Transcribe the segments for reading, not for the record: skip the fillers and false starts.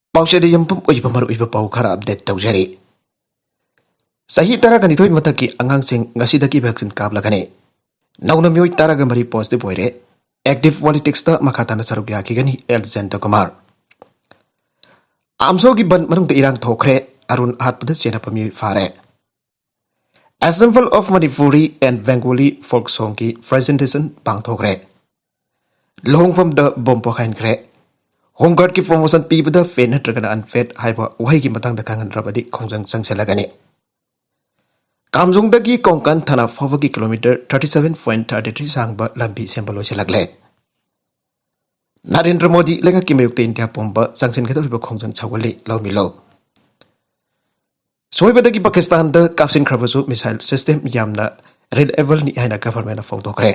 Pausa di yampum oy pamaru iba pau khara update tawjari. Sahi tara gani thoi mataki angang sing ngasi daki vaccine kabla gani. Nauna miyoi tara gamari positive oire. Active politics ta makhatana saruk yaki gani Elzento Kumar. Amso gi ban manung irang thokre arun hatpada sena pami fare. Assemble of Manipuri and Bengali folk song ki presentation pang thokre. Long from the bompo khain kre. Home Guard ki promotion pibada fair natragana unfed haiba wahi ki matang da kangan rabadi khongjang sangselagani. Kamjung dagi Kongkan Thana Fawagi kilometer 37.33 sangba lambi sembalo selagle. Narendra Modi lenga ki mayuk India pomba sangsen kata riba khongjang chawali law milo. Soiba dagi Pakistan da kapsin krabasu missile system yamna red level ni haina government fong tokre.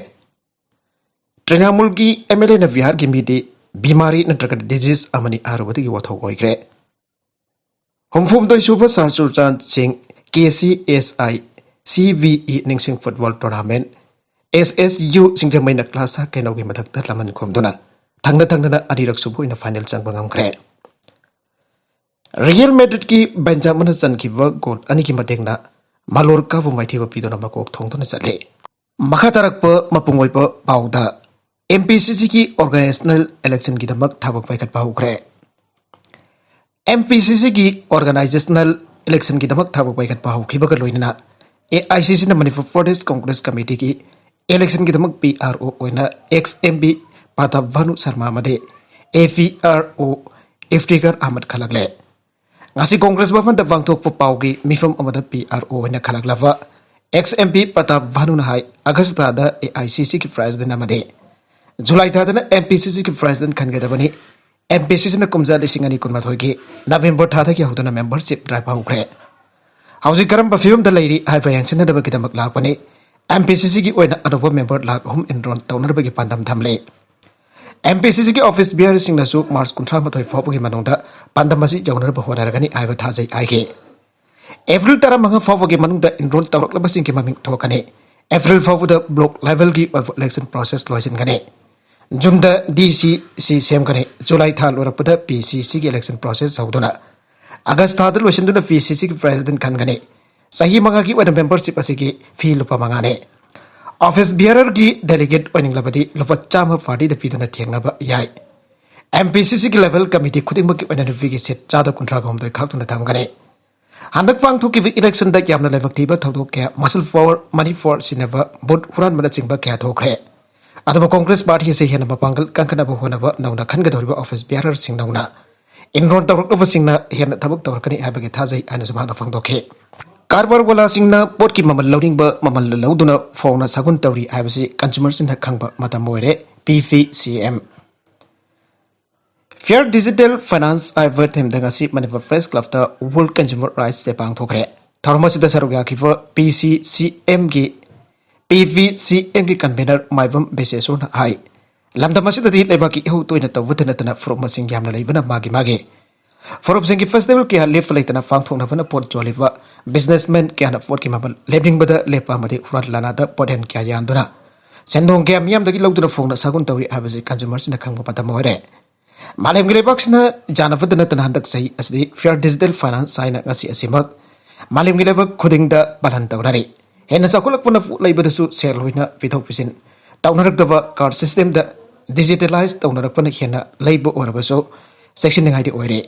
Trinamool ki MLA na Bihar ki midi Bimari natraga disease amani arubati ki wathau oigre. Homfum doi super Sarsurchan Singh KCSI CVE Ningsing Football Tournament SSU Singjamai na klasa kenau gi mathakta laman khomduna thangna adirak subu ina final chang bangam kre. Real Madrid ki Benjamin Chan ki goal ani ki matengna Mallorca bu maithi ba pidona makok thongduna chale. Makhatarak pa mapungoi pa pauda MPCC की organizational election की दमक थाबक packet पाहुकरे MPCC की organizational election की दमक थाबक packet पाहुकी बगर लोइना AICC न Manipur Pradesh Congress Committee की election की दमक PRO ओइना XMB Pratap Bhanu Sharma मधे APRO Iftikar Ahmed खलगले ngasi Congress भवन द वांगथोक पाउगी मिफम अमद PRO ओइना खलगलावा XMB प्रताप भानु न हाई अगस्त दा AICC की president अमदे July thadana MPCC ki president khangadabani MPCC na kumja lisingani kunma thoigi November thada ki hodana membership drive haukre hauji karam ba film da lairi haiba yangsina da bagi damak lakpani MPCC ki oina anoba member lak hum enroll tawnar bagi pandam thamle MPCC ki office bear singna su March kuntra ma thoi phobu ki manungda pandam asi jawnar ba honaragani haiba thajai aige April tara manga phobu ki manungda enroll tawrak labasing ki maming thokane April phobu da block level ki election process loisin gane June the DCC same kane July thal pada PCC ki election process hauduna August thal loisinduna PCC ki president kan gane sahi manga ki wada membership asiki fee lupa mangane office bearer ki delegate oining labadi lupa chama party da pidana thengnaba yai MPCC ki level committee khuding ki wada ki set chada kuntra gom doi khaktuna tham gane handak pang thu ki election da yamna lebak tiba thodo kya muscle for money for sinaba bot huran mana chingba kya thokre Adaba Congress Party se hena mapangal kankana ba hona ba nauna khanga doriba office bearer sing nauna inron tawrak ba singna hena thabak tawrakani habage thajai anu samana fangdokhe karbar wala singna pot ki mamal loading ba mamal lauduna phone sagun tawri habasi consumers in khangba matam moire PVCM Fair Digital Finance Iver them dangasi Manipur Press Club ta World Consumer Rights te pang thokre tharmasida sarugya khifa PCCM ki PVCM ki convener maibam beseson hai lamda masida di leba ki hu toina tawutana tana from masing yamna leibana magi for sing ki festival ki halif leitana fang thongna bana pot joliba businessman ki ana pot ki mabal lebing bada lepa made hurat lana da poden kya yanduna sendong ke miam dagi lawduna phongna sagun tawri abasi consumers na khangba pata moire malem gile baksna janavadana tana handak sai asdi fair digital finance saina ngasi asimak malem gile bak khuding da balan tawrari Hena sakulak puna laibadasu serloina pithok pisin taunarak dava card system da digitalized taunarak puna hena laibo orabaso section ngai di oire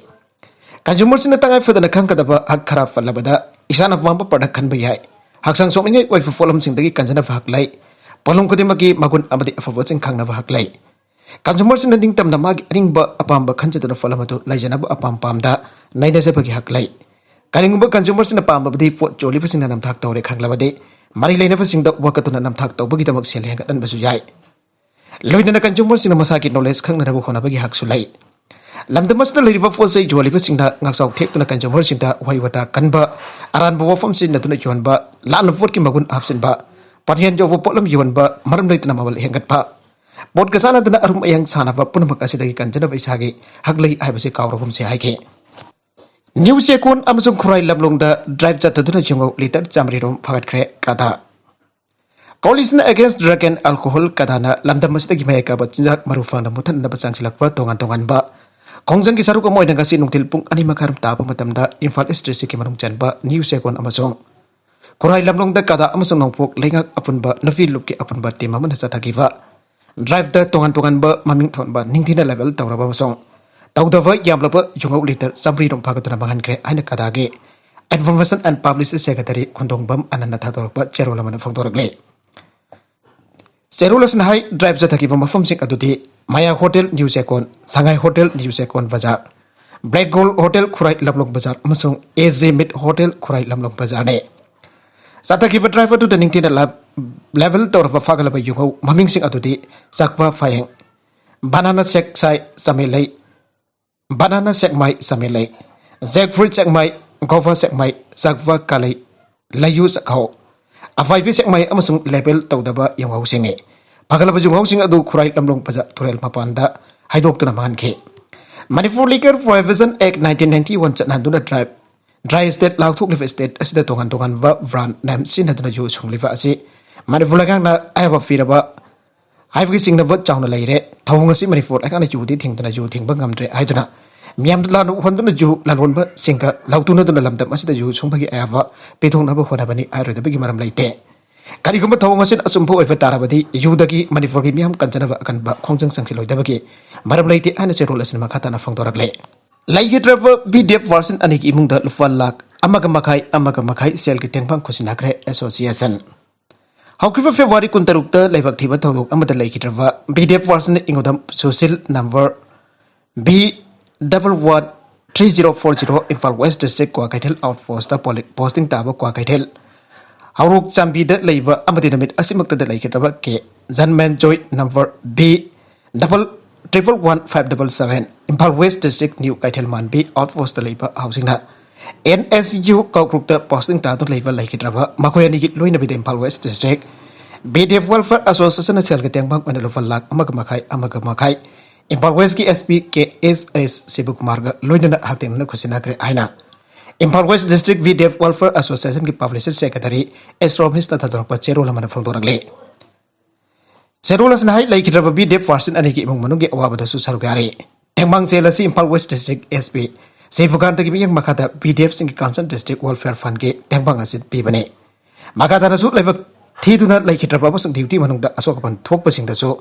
consumers na tangai fadana khangka dava hak kharap falabada isana wamba product khan bayai haksang sokningai oi folam sing dagi kanjana hak lai polong kodimaki magun amadi afabo sing khangna hak lai consumers na ding tam na mag ringba apamba khanjadana falamatu laijana ba apam pamda naina sabagi hak lai Kaningumba consumers in a palm of the port jolly for Sinam Tak Tore Kanglabade, Marilena for Sing the Wakatuna Tak to Bugitamak Selhang and Basuyai. Lloyd consumers in a Masaki no less Kangarabo Honabagi Haksulai. Lamdamas the river for say jolly for Sing the Naxau take to the consumers in the Waiwata Kanba, Aranbo from Sin the Juanba, Lan of Working Magun absent ba, Parian Jovo Polam Yuanba, Maram Laitanamal Hangat pa. Bot Kasana than Arum Yang Sanava Punamakasida Kanjana Visagi, Hugly I was a cow from Sehake. New Sekun Amazon Kurai Lablong the drive chat to the jungle later Jamrirum Pagat Kata. Coalition against drug and alcohol Katana Lamda Mustaki Mayaka but Jack Marufana Mutan Nabasang Silapa Tongan Tongan Ba Kongjang ki saru ko moy nangasi nungtil pung ani makaram taba matamda Imphal East District ki manung chanba New Sekon amasong Kurai lamlong da kada amasong nongpok lengak apunba nafi lup ki apunba tema man sathagiwa drive da tongan ba maming thonba ningthina level tawraba amasong tawdava yamlaba jungau liter samri rong phagatuna bangan kre aina kadage Information and Publicity Secretary Kundong Bam Ananda Thadorpa Cherola man phongdorakle Cherola snahai drive jathaki bam mafam sing aduti Maya Hotel New Sekon Shanghai Hotel New Sekon Bazar Black Gold Hotel Khurai Lamlong Bazar amasong AZ Mid Hotel Khurai Lamlong Bazar ne Sataki driver to the ningtina level torba fagalaba yungo maming sing aduti sakwa fayeng banana sek sai samelai banana sek mai samelai jackfruit sek mai Gova sek mai sakwa kalai layu sakho avai sek mai amasung level tawdaba yungo singe pagalaba jung housing adu khurai lamlong paja turel mapanda haidok tuna mangan khe Manipur Liquor Prohibition Act 1991 chatnanduna dry state lauthuk live state asida tongan va brand name sinaduna ju sungliva asi Manipur lagang na ayaba firaba haibgi singna va chawna leire thawngasi Manipur lagang na judi thingdana ju thingba ngamdre aiduna miam lanu honduna ju lalwonba singka lautuna duna lamdam asida ju sungbagi ayaba pethongna ba honabani ayroda bagi maram leite Karigumba Thomasin Asumpo of Tarabadi, Yudaki, Maniforium, Kantanava, Kanba, Kongjang Sankilo Dabaki, Marablati, and Cerolas and Makatana Fondorable. Like you travel, be deep version and Imung the Lufan Lak, Amagamakai, Selkitang Kusinakre Association. However, February Kuntarukta, Levactiva Tolo, Amata Lake Trava, be deep version Ingodam, Social number B113040 in Far West District, Quakatel Outpost, posting Tabo Quakatel. Hauruk Chambida Labor Amadinamit Asimakta de Lake Ke Zanman Joy number B 1111577 Impal West District New Kaitelman B Outpost the Labor Housing NSU Kaukruta Posting Tatu Labor Lake Trava Makoyani Luina with Impal West District BDF Welfare Association Selgatang Bank and Lofalak Amagamakai Impal West SP KSS Sibuk Marga Luina Hating Kusinakre Aina Impal West District VDF Welfare Association की Publicity Secretary Esromis Tatadorpa Cherola man phongdoragle Cherola snai like raba VDF Farsin ani ki imong manugi awabada su sarugari Tengmang Selasi Impal West District SP Sefuganta ki miyang makata VDF sing Concerned District Welfare Fund ki Tengmang asit pibane Makata na su level thiduna like raba basang duty manungda asokapan thokpa singda su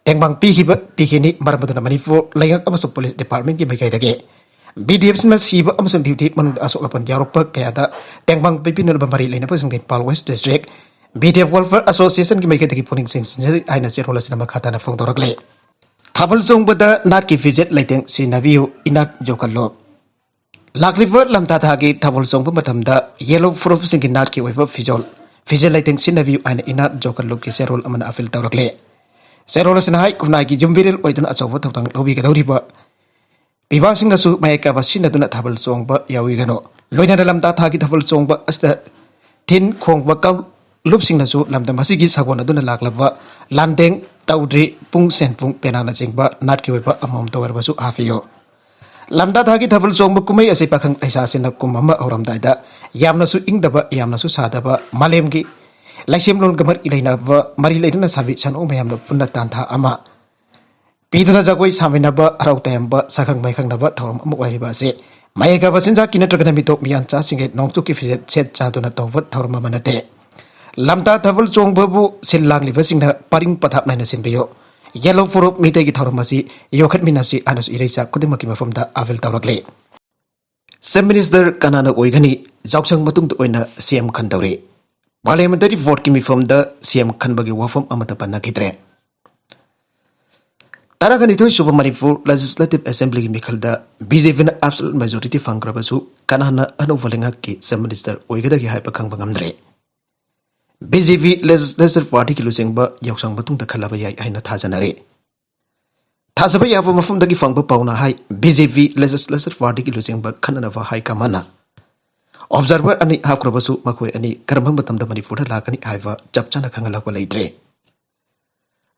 Tengmang pikini maramaduna Manipur layang amasok Police Department ki mekai dage BDF na siba amasang duty manung asokapan yaropa kayada Tengmang pipinal bambari lena pasang Impal West District BDF Welfare Association ki mekai dagi puning sing sinjari aina Cherola sinama khata na phongdorakle Thabal zong bada nat ki visit laiteng sinaviu inak jokallo Lakliver lamta thagi Thabal zong matamda yellow fruit sing ki nat ki waiba fijol laiteng sinaviu aina inak jokallo ki Cherola amana afil tawrakle Cherola sinahai kunai ki jumviril oidun achobo thawtang lobi ka dawriba Pibasing nasu mayaka basina duna Thabal zong ba yawi gano loina dalam ta thagi Thabal zong ba asta tin khong ba kam lupsing nasu lamda masigi sagona duna laklaba landeng taudri pung sen pung penana jingba nat ki ba amam tawar basu afiyo lamda thagi Thabal zong ba kumai ase pakhang aisa sina kumama auram daida yamna su ingdaba yamna su sadaba malem gi laisem lon gamar ilaina ba mari leiduna sabi san o mayam no punna tantha ama Pidana Jagoi Saminaba, Rautamba, Sakang Maikangaba, Tom Muaibase, Mayaka Vasinja Kinatraganamito, Miancha, Singate, Nongtuki, Chet Chaduna Tova, Tormamanate. Lamta Tavel Chong Babu, Silang Living the Paring Patap Nine Sinbio. Yellow for Mitegi Tormasi, Yokat Minasi, Anus Irisa, Kudimakima from the Avel Taurakle. Sem Minister Kanana Oigani, Zoksang Matum to Oina, CM Kandauri. Parliamentary vote came from the CM Kanbagi Wafam Amatapana Kitre. Taraganito Super Manipur Legislative Assembly Mikalda, BJP absolute majority Fangrabasu, Kanana Anovalingaki, some minister, Oigadi Hyperkang Bangamdre. BJP Legislative Party losing but Yoksang Batung the Kalabaya Aina Tazanare. Tazabaya from the Gifang Pauna High, BJP Legislative Party losing but Kananava High Kamana. Observer Ani Hakrabasu Makwe Ani Karambatam the Manipur Lakani Iva, Japchana Kangalapa Latre.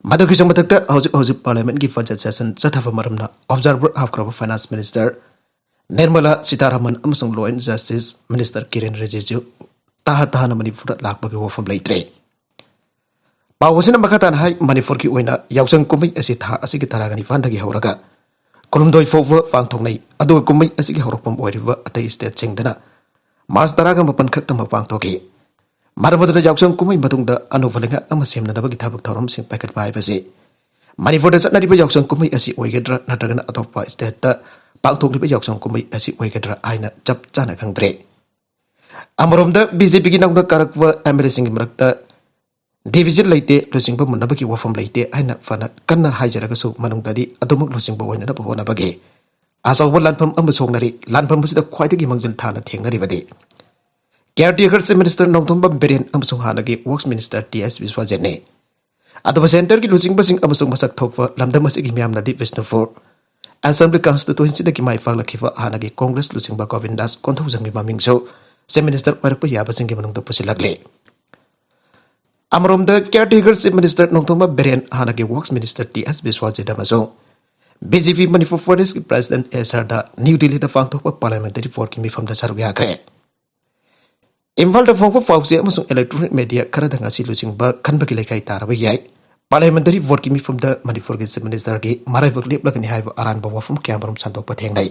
Madakisang matakta Housing Parliament gi budget session Satava Maramna Observer Half Finance Minister Nirmala Sitaraman amasung Law and Justice Minister Kiren Rijiju Thana Manipur Lakbagi Wafam Laitre. Pawasina Makatan Hai Manipur ki Wina Yausang Kumi Asitha Asikitaragani Fandagi Horaga ꯀꯨꯟꯍꯨꯝꯗꯣꯏ ꯐꯥꯎꯕ ꯄꯥꯡꯊꯣꯛꯅꯩ ꯑꯗꯨꯒ ꯀꯨꯝꯍꯩ ꯑꯁꯤꯒꯤ ꯍꯧꯔꯛꯐꯝ ꯑꯣꯏꯔꯤꯕ ꯑꯇꯩ ꯁ꯭ꯇꯦꯠꯁꯤꯡꯗꯅ March 19 ꯈꯛꯇꯃꯛ ꯄꯥꯡꯊꯣꯛꯈꯤ ꯃꯔꯝ ꯑꯗꯨꯅ ꯌꯥꯎꯁꯪ ꯀꯨꯝꯍꯩ ꯃꯇꯨꯡꯗ ꯑꯅꯧꯕ ꯂꯩꯉꯥꯛ ꯑꯃ ꯁꯦꯝꯅꯅꯕꯒꯤ ꯊꯕꯛ ꯊꯧꯔꯝꯁꯤꯡ ꯄꯥꯏꯈꯠꯄ ꯍꯥꯏꯕꯁꯤ ꯃꯅꯤꯄꯨꯔꯗ ꯆꯠꯅꯔꯤꯕ ꯌꯥꯎꯁꯪ ꯀꯨꯝꯍꯩ ꯑꯁꯤ ꯑꯣꯏꯒꯗ꯭ꯔꯥ ꯅꯠꯇ꯭ꯔꯒꯅ ꯑꯇꯣꯞꯄ ꯁ꯭ꯇꯦꯠꯇ ꯄꯥꯡꯊꯣꯛꯂꯤꯕ ꯌꯥꯎꯁꯪ ꯀꯨꯝꯍꯩ ꯑꯁꯤ ꯑꯣꯏꯒꯗ꯭ꯔꯥ ꯍꯥꯏꯅ ꯆꯞ ꯆꯥꯅ ꯈꯪꯗ꯭ꯔꯦ ꯑꯃꯔꯣꯝꯗ ꯕꯤꯖꯦꯄꯤꯒꯤ ꯅꯧꯅ ꯀꯥꯔꯛꯄ ꯑꯦꯝꯑꯦꯜꯑꯦꯁꯤꯡꯒꯤ ꯃꯔꯛꯇ ꯗꯤꯚꯤꯖꯟ ꯂꯩꯇꯦ ꯂꯨꯆꯤꯡꯕ ꯃꯨꯟꯅꯕꯒꯤ ꯋꯥꯐꯝ ꯂꯩꯇꯦ ꯍꯥꯏꯅ ꯐꯅ ꯀꯟꯅ ꯍꯥꯏꯖꯔꯒꯁꯨ ꯃꯅꯨꯡꯗꯗꯤ ꯑꯗꯨꯃꯛ ꯂꯨꯆꯤꯡꯕ ꯑꯣꯏꯅꯅꯕ ꯍꯣꯠꯅꯕꯒꯤ ꯑꯆꯧꯕ ꯂꯥꯟꯐꯝ ꯑꯃ ꯁꯣꯛꯅꯔꯤ ꯂꯥꯟꯐꯝ ꯑꯁꯤꯗ ꯈ꯭ꯋꯥꯏꯗꯒꯤ ꯃꯥꯡꯖꯤꯜ ꯊꯥꯅ ꯊꯦꯡꯅꯔꯤꯕꯗꯤ केयरटेकर चीफ मिनिस्टर N.Biren अमसुंग हानगी वर्क्स मिनिस्टर T.S. Bishwajit ने अदुबा सेंटर की लुचिंगबसिंग अमसुंग मसक थोकपा लमदमसिगी म्यामनादी विष्णुपुर असेंबली कॉन्स्टिट्यूएंसी दगी माइफालखिबा हानगी कांग्रेस लुचिंगबा गोविंदास कोंथौजंगी ममिंगसो चीफ मिनिस्टर ओइरकपा याबसिंगी मनुंगदा पुसिलगले अमरोमदा केयरटेकर चीफ मिनिस्टर N.Biren हानगी वर्क्स मिनिस्टर T.S. Bishwajit अमसुंग बीजेपी मणिपुर प्रदेश की प्रेसिडेंट एसआरदा न्यू दिल्ली दा पांगथोकपा पार्लियामेंटरी फोर की मिफमदा सरुक याखरे इम्फाल फोंग पाउसे इलेक्ट्रॉनिक मीडिया खरदा लुचिंगबा खनबगी लेखाई तारब याई पार्लियामेंटरी वोट की मिफम मणिपुर की चीफ मिनिस्टर की मराइबक लेपलगनी हाइब अरानब वफम क्यामरम संदोकपा थेंगनाई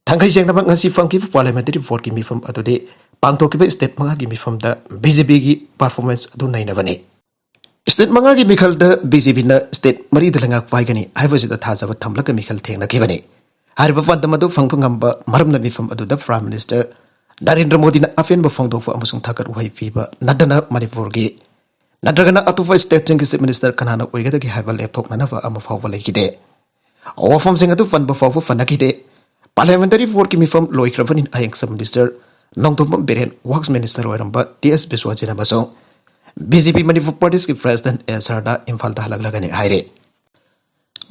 थंगई जेंगनबा ngasi फंगकी पार्लियामेंटरी वोट की मिफम अदुदे पांगथोकिबा स्टेट मंगा की मिफम बीजेपी की परफॉर्मेंस अदु नाइनबने स्टेट मंगा की मिखल बीजेपी न स्टेट मरी दलंगा पाइगनी हाइबसिदा थाजब थमलक मिखल थेंगनखिबने हारिब फंदम अदु फंगफंगंबा मरमना मिफम अदुदा प्राइम मिनिस्टर नरेंद्र मोदी ने अफेन फोंदोफ थकर उहई पीब नदना मणिपुर की नद्रगना अतुप स्टेट की चीफ मिनिस्टर कनाना ओइगदगी हाइब लेपथोकननब अम फाउब लेखिदे वफमसिंग अदु फनब फाउब फनखिदे पार्लियामेंटरी वोट की मिफम लोइख्रबनि हयेंग chief minister N.Biren works minister ओइरंबा T.S. Bishwajit अमसुंग बीजेपी मणिपुर प्रदेश की प्रेसिडेंट एसआरदा इम्फाल हलगलगने हाइरे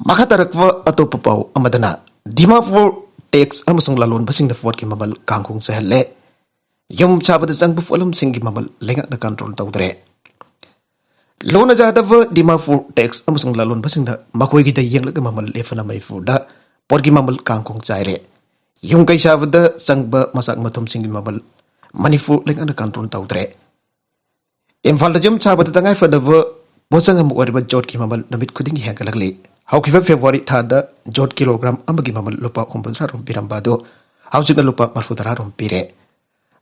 मखा तरकवा अतोप पाउ अमदना डिमापुर टैक्स अमसुंग लालोनबसिंग वोट की ममल कांगखोंग चहले यम चाबद चंग पोलम सिंग ममल लेंगक कंट्रोल तौदरे लोन जादव डिमापुर टैक्स अमसुंग लालोनबसिंग मखोइगी द येंगलक ममल लेफना मणिपुर दा पोर की ममल कांगखोंग चाइरे यम कै चाबद चंग मसाक मथुम सिंग ममल मणिपुर लेंगक कंट्रोल तौदरे इम्फाल यम चाबद तंगाई फदव पोचंग अम ओरिबा जोट की ममल नमित खुदिंग हेंगलगले हौकिबा फेब्रुवारी थादा जोट किलोग्राम अमगी ममल लुपा 9 रोम पिरंबादो हौजिगा लुपा 40 रोम पिरे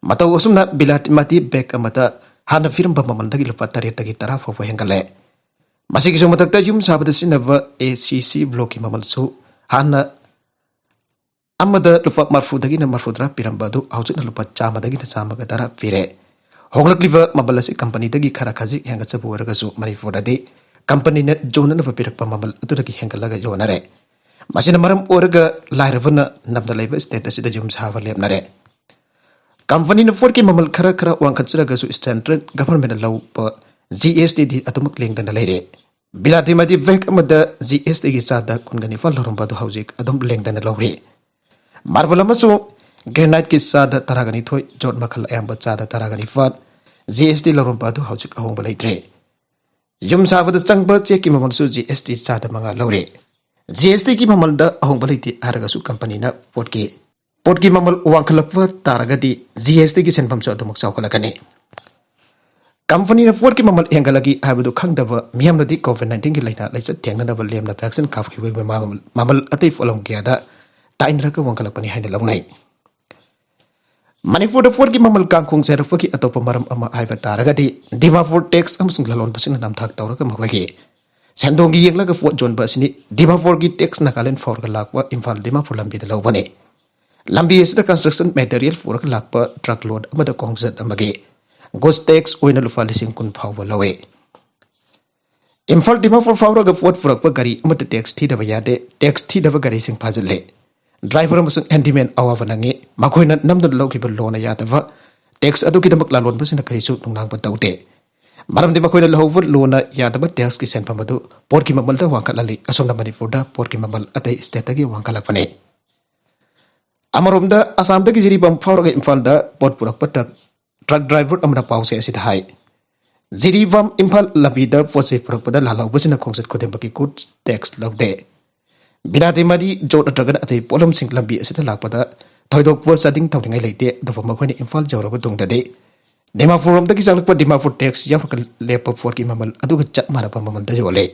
मतौ असुमना बिलाति माति बेक अमता हाना फिरंबा ममलदगी लुपा 3 तगी 10 फाव हेंगले मसिगी सुमतकता युम साबद सिनव एसीसी ब्लॉक की ममल सु हाना अमदा लुपा 40 दगी न 40 पिरंबादो हौजिगा लुपा 100 दगी न 110 पिरे होंगलक्लिबा ममल असि कंपनी दगी खरा खजि हेंगचबु वरगसु मणिपुरदि कंपनी ने जोनन पिरक्पा ममल अदुदगी हेंगलगा योनरे मसिना मरम ओरगा लाइरबना नबदा लेबा स्टेट असिदा जुम सावा लेबनरे कंपनी ने फोर की ममल खरा खरा वांखचरगसु सेंट्रल गवर्नमेंट लौप जीएसटी दी अतुमक लेंगदना लेरे बिलाति मदि वेक अमदा जीएसटी गी सादा कुनगनि फल लरमबादु हौजिक अदुम लेंगदना लौरे मार्बल अमसु ग्रेनाइट की सादा तरागनि थोय जोट मखल अयंबा सादा तरागनि फत जीएसटी लरमबादु हौजिक अहोंबा लेत्रे युम साबद चंगबा चेक की ममल सु जीएसटी सादा मंगा लौरे जीएसटी की ममल द अहोंबा लेति हारगसु कंपनी ना पोट की ममल वांखलपवा तारगदि जीएसटी की सेनफम सु अदुमक चावखलकने कंपनी ना पोट की ममल हेंगलगी हाबदु खंगदब मियामनदि कोविड-19 की लाइना लाइचत थेंगनब लेमना वैक्सीन काफखिबे ममल अतै फोलम गयादा ताइनरक वांखलपनि हाइना लौनाय मणिपुर फोर की ममल कांगखोंग सेरफकी अतोप मरम अमा हाइबा तारगदि डिमापुर टैक्स अमसुंग ललोन बसिन नामथाक तौरक मखोगी सेंडोंगी येंगलग फोट जोन बसिनी डिमापुर की टैक्स नागालैंड फौरग लाकवा इम्फाल डिमापुर लंबीद लौबने लंबी असिदा कंस्ट्रक्शन मटेरियल फौरग लाकवा ट्रक लोड अमदा कोंगजत अमगे गोस टैक्स ओइना लुफा 10,000 फावबा लवे इम्फाल डिमापुर फौरग फोट फुरकपा गाड़ी अमदा टैक्स थीदबा यादे टैक्स थीदबा गाड़ी सिंग फाजले ड्राइवर अमसुंग हैंडीमैन अवाबा नंगे मखोइना नमदन लौखिबा लोना यादबा टैक्स अदुकिदमक लालोन बसिना करिसु नुंगनांगबा तौते मरमदि मखोइना लहौबा लोना यादबा टैक्स की सेनफम अदु पोट की ममलदा वांखलली असोमना मणिपुरदा पोट की ममल अतै स्टेटगी वांखलपने अमरोमदा आसामदगी जिरिबम फावरगा इम्फालदा पोट पुरकपा ट्रक ड्राइवर अमना पाउसे असिदा हाई जिरिबम इम्फाल लबीदा पोचे पुरकपदा लालौबसिना खोंगसत खुदेमबकी गुड टैक्स लौदे बिनादि मदि जोट नत्रगन अतै पोलम सिंग लंबी असिदा लाकपदा थोइदोकपा चदिंग तौनिंगाई लेते अदुबा मखोइना इम्फाल जौरबा तुंगददे डिमापुर रोमदगी चालकपा डिमापुर टैक्स यावरक लेपा फोर की ममल अदुगा चप मानबा ममलदा योले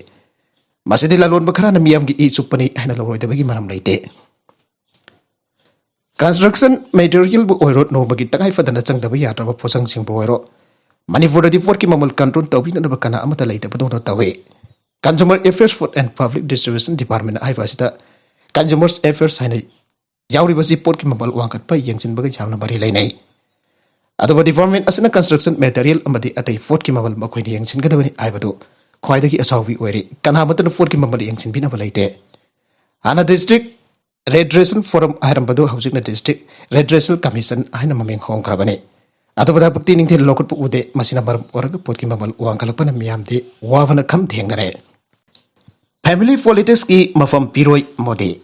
masidi lalon bakharana miyam gi I chupani haina loroi maram leite construction material bu oiro no bagi takai fadana changdaba yatraba posang sing bu oiro Manipur di port ki mamal control tawi na bakana amata leite padong tawe Consumer Affairs Food and Public Distribution Department ai basita Consumers Affairs haina yauri basi port ki mamal wangkat pa yengsin bagai jamna bari leinai adoba department asina construction material amadi atai port ki mamal makoi ni yengsin gadabani ai badu khwaida ki asawi oiri kana matana port ki mamal yengsin bina balaite ana district Redressal Forum Ayrambadu Housing District Redressal Commission Aina Maming Hong Krabane. Atobada Pukti Nintil Local Ude Masinabar Oraga Potkimamal Wankalapana Miamdi Wavana Kam Thengnare. Family Politics ki Mafam Piroi Modi.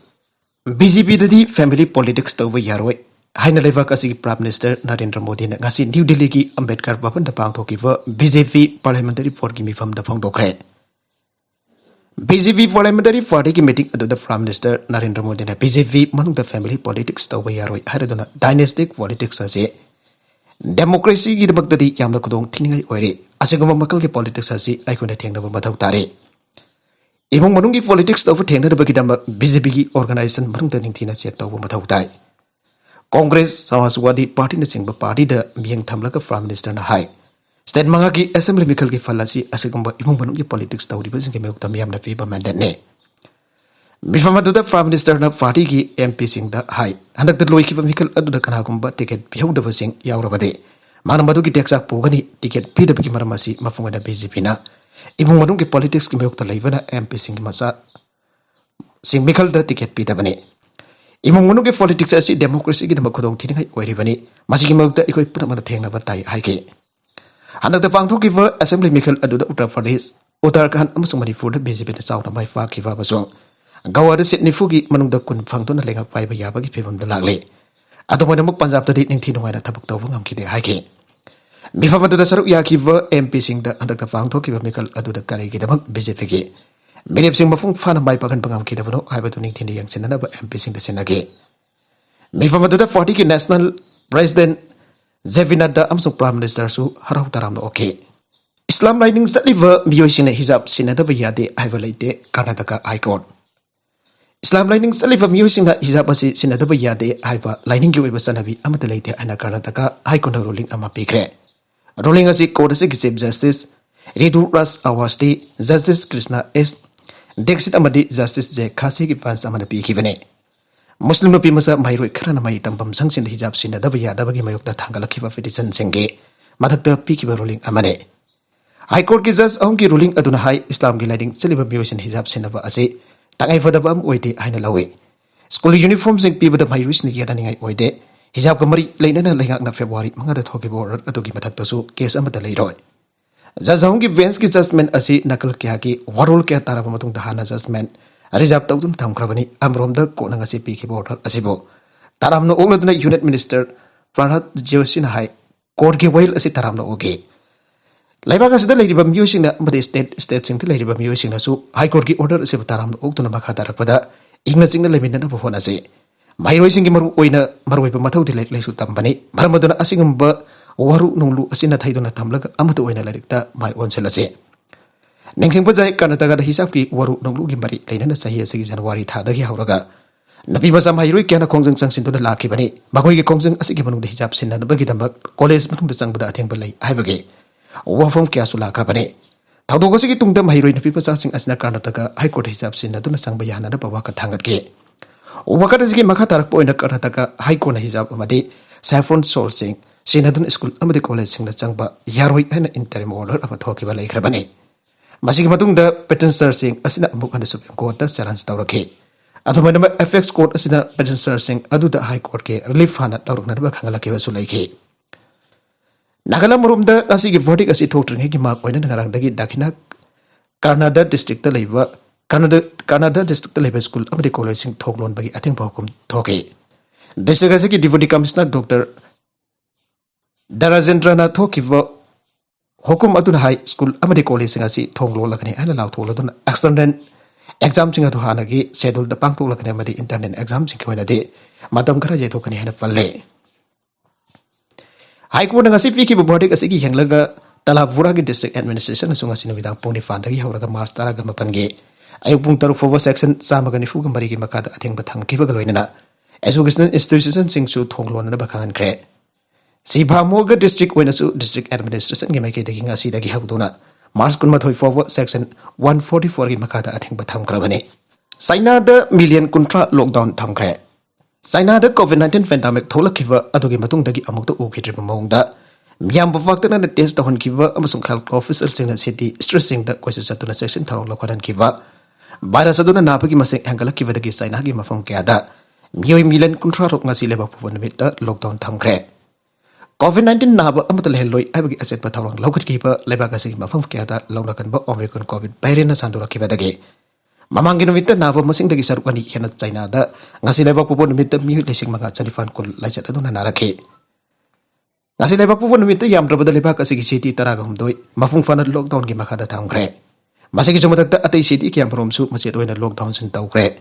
BJP Dadi Family Politics Towa Yaroi. Haina Levakasi Prime Minister Narendra Modi Nasi New Delhi ki Ambedkar Bapan the Pang Tokiva BJP Parliamentary Porkimi from the Pongdokre. BJP Parliamentary Party ki meeting adu the Prime Minister Narendra Modi na BJP manung the family politics taw yaroi haraduna dynastic politics ase democracy gi dabak dadi yamna kudong thingai oire asegoma makal ki politics ase aikuna thengnaba mathau tare imong manung ki politics taw thengna dabaki dam BJP ki organization manung da ningthina check taw mathau tai Congress Samajwadi Party na chingba party da mieng thamlaka Prime Minister na hai State manga ki assembly mikal ki falasi asegomba imong banung ki politics tawri ba sing kemuk tam yam na fi ba mandat ne Bifama da Prime Minister na party ki MP sing da hai handak da loi ki ba mikal adu da kana gumba ticket biau da sing yaura bade mana madu ki taxa pogani ticket pi da ki maramasi mafunga da BJP na imong banung ki politics ki muk ta leibana MP sing masa sing mikal da ticket pi da bane imong banung ki politics asi democracy ki da makhodong thingai oiri bani masi ki muk da ikoi pura mana thengna ba tai hai ke Anak tepang tu kiva assembly mikal aduda Uttar Pradesh, Uttarakhand amasung Manipur da BJP da chawna mai fa kiva basung. Gawa da Sydney fugi manung da kun phang tu na lenga pai ba yaba ki phebam da lagle. Ado mo namuk Punjab da ning thi nungai na thabuk taw ngam ki de hai ke. Mifa ma da saruk ya kiva MP sing da anak tepang tu kiva mikal aduda kare ki da BJP ki. Mirip sing mafung fa na mai pa kan pangam ki da bono hai ba tu ning thi yang sin na ba MP sing da sinage. Mifa ma da 40 ki national president Zevinada amsung Prime Minister su harau taram no okay. Islam lining saliva miyosing na hijab sinada bayade aivalite Karnataka High Court. Islam lining saliva miyosing na hijab asi sinada bayade aiva lining ki sanabi amatalaite ana Karnataka High Court ruling ama pikre. Ruling asi court asi Chief Justice Ridu Ras Awasti Justice Krishna S Dexit amadi Justice J Khasi ki fans amana pikibane. Muslim nupi masa mairoi khara na mai tambam sangsin hijab sin da baya da bagi mayok da thangala khiba petition singge mathak da pi kiba ruling amane High Court ki judge ahum ki ruling aduna hai Islam gi lighting chaliba miosin hijab sin ba ase tangai fada bam oide haina lawe school uniform sing pi bada mairoi sin ya daningai oide hijab ka mari leina na lengak na February manga da thoki bo adu gi mathak da su case amada leiroi judge ahum ki bench ki judgment ase nakal kya ki warul kya taraba matung da hana judgment Rizab taudun tam krabani amrom da ko nanga si piki border asibo taram no ogladna unit minister Prahat Josin hai court ge wail asi taram no oge laiba ka sida leiriba musing na made state sing the leiriba musing na su high court ki order asi taram no ogtuna makha tarakpada ingna sing na lemin na phona se mairoi sing gi maru oina maroi ba mathau thi lai su tambani marmaduna asingum ba waru nonglu asina thaiduna thamlaga amatu oina larikta mai onsela se Nengsing pajai Karnataka da hisab ki waru nonglu gi mari leina sahi asigi January tha da gi hauraga nabi basam hairoi kyana kongjang changsin tuna lakhi bani magoi gi kongjang asigi manung da hisab sin na bagi dambak college manung da changba da atheng balai haibage wafam kya su lakra bani thaudo go sigi tungdam hairoi nabi basa sing asna Karnataka High Court hisab sin na tuna changba yana da bawa ka thangat ge wakata sigi makha tarak poina Karnataka High Court hisab amade Saffron Sol Singh Sinadun School amade college sing da changba yaroi hana interim order ama thoki balai khra bani Masih matung da patent searching asina amuk anda Supreme Court da challenge tawrake athoma nama FX Court asina patent searching adu da High Court ke relief hana tawrukna ba khangala ke basu laike Nagala murum da asigi verdict asi thotring gi ma koina ngarang dagi dakina Kannada district da leiba Kannada district da leiba school amade college sing thoklon bagi atheng baukum thoke district asigi deputy commissioner Dr. Darajendra na thokiwa Hukum adun high school amadi college sing asi thonglo lakani ana law tholo dun external exam sing atu hanagi schedule da pangtu lakani amadi internal exam sing khoina de matam khara je thokani hana palle High Court ngasi fi ki verdict asi gi henglaga Talapura ki district administration sunga sin bidang poni fan dagi hauraga March tara ga mapan ge ayuk pung taruk fawa section samaga nifu ga mari gi makada atheng ba thang kiba ga loinana educational institution sing chu thonglon na bakhan kre si bhamoga district oina su district administration gi mai ke dagi nga si dagi habduna Mars kun mathoi forward section 144 gi makada atheng ba tham krabane China da million kuntra lockdown tham kre China da COVID-19 pandemic tholakhiwa adugi matung dagi amuk to ukhitrib maungda miyam bawakta na test ta hon kiwa amasung health officer sing na city stressing da koisu satuna section tharong lokhanan kiwa virus aduna napagi maseng angala kiwa dagi China gi mafam kya da miyoi million kuntra rok ngasi leba puwan mita lockdown tham kre COVID-19 naba amata lehloi abagi achet pa tharong lokhat kiwa leba kasi mafam kya da lawna kan ba omicron covid virus na sandura kiwa dagi Mamangin numita naba masing dagi sarukani hena China da ngasi leba puwan numita miyu lesing mga chanifan kul laichat aduna narakhe ngasi leba puwan numita yam drabada leba kasi gi city taraga humdoi mafung fana lockdown gi makada thangkre masigi jumatak atei city ki amrom su machet oina lockdown sin tawkre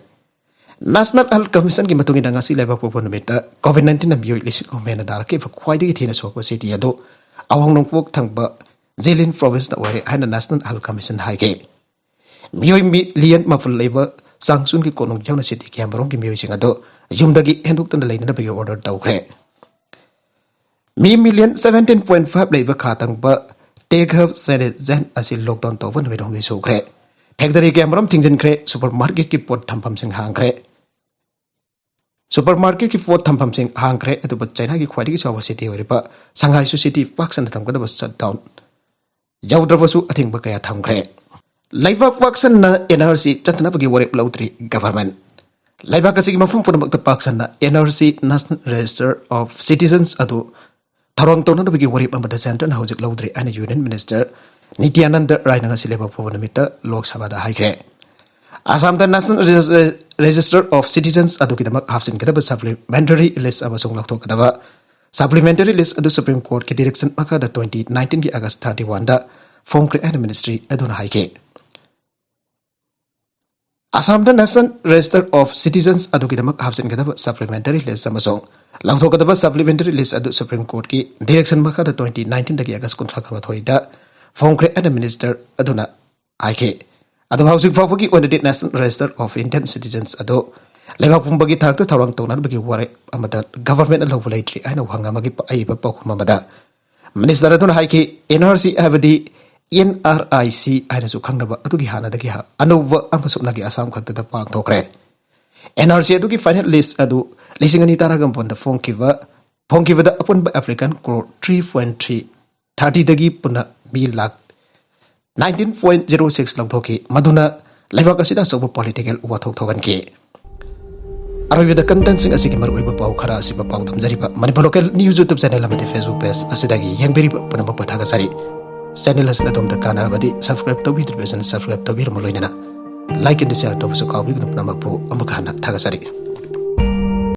National Health Commission ki matungin ngasi leba puwan numita COVID-19 na miyu lesing omena darakhe khwaidi gi thina sokwa city ado awang nongpok thangba Jilin province na wari hana National Health Commission haike Miyoi million maful labor sangsun ki konong jawna city ki amrong ki miyoi singa do yumdagi henduk tan lai na bagi order tawkre mi million 17.5 labor khatang ba take up senate zen asi lockdown to wan wedong le sokre factory ki amrom thingjen kre supermarket ki pot thampam sing hangkre supermarket ki pot thampam sing hangkre atu ba China ki khwadi ki chawa city waripa Shanghai su city paksan thamkada ba shutdown jawdrabasu athing ba kaya thamkre Laibak paksan na NRC chantana bagi warip lautri government. Laibak kasi mafum pun makta paksan na NRC National Register of Citizens adu tharong tonan bagi warip amada center na hojik lautri ani Union Minister Nityananda Rai na si Laibak Povanamita Lok Sabha da haikre. Assam da National Register of Citizens adu kidamak hafsin kidaba supplementary list amasung lakto kadaba supplementary list adu Supreme Court ki direction maka da 2019 ki August 31 da Form Create Ministry aduna haike. Assam the National Register of Citizens adu kidamak hapsin kadaba supplementary list amasong langtho kadaba supplementary list adu Supreme Court ki direction maka da 2019 dagi August kontra kama thoida Form Create Minister aduna aike adu housing fawagi on the National Register of Indian Citizens adu leba pumbagi thakta thawang tonan bagi ware amada government allo volaitri aina wanga magi aiba pakuma mada Minister aduna haike NRC abadi NRIC aina su khangnaba adugi hana dagi ha anuwa amasuk nagi Assam khakta da pang thokre NRC adugi final list adu lisingani taragam ponda phongkiwa da upon by African crore 3.3 30 dagi puna mi lakh 19.06 lakh thoki maduna laibak asida sobo political wathok thogan ke Arabida content sing asigi marwaiba pau khara asiba pau damjariba Manipur local news YouTube channel amati Facebook page asidagi yengberiba punamba pathaga sari channel asina tomda kanarabadi subscribe tobi television subscribe tobi romoloinana like and share tobi so kawi gna namakpo amakana thagasari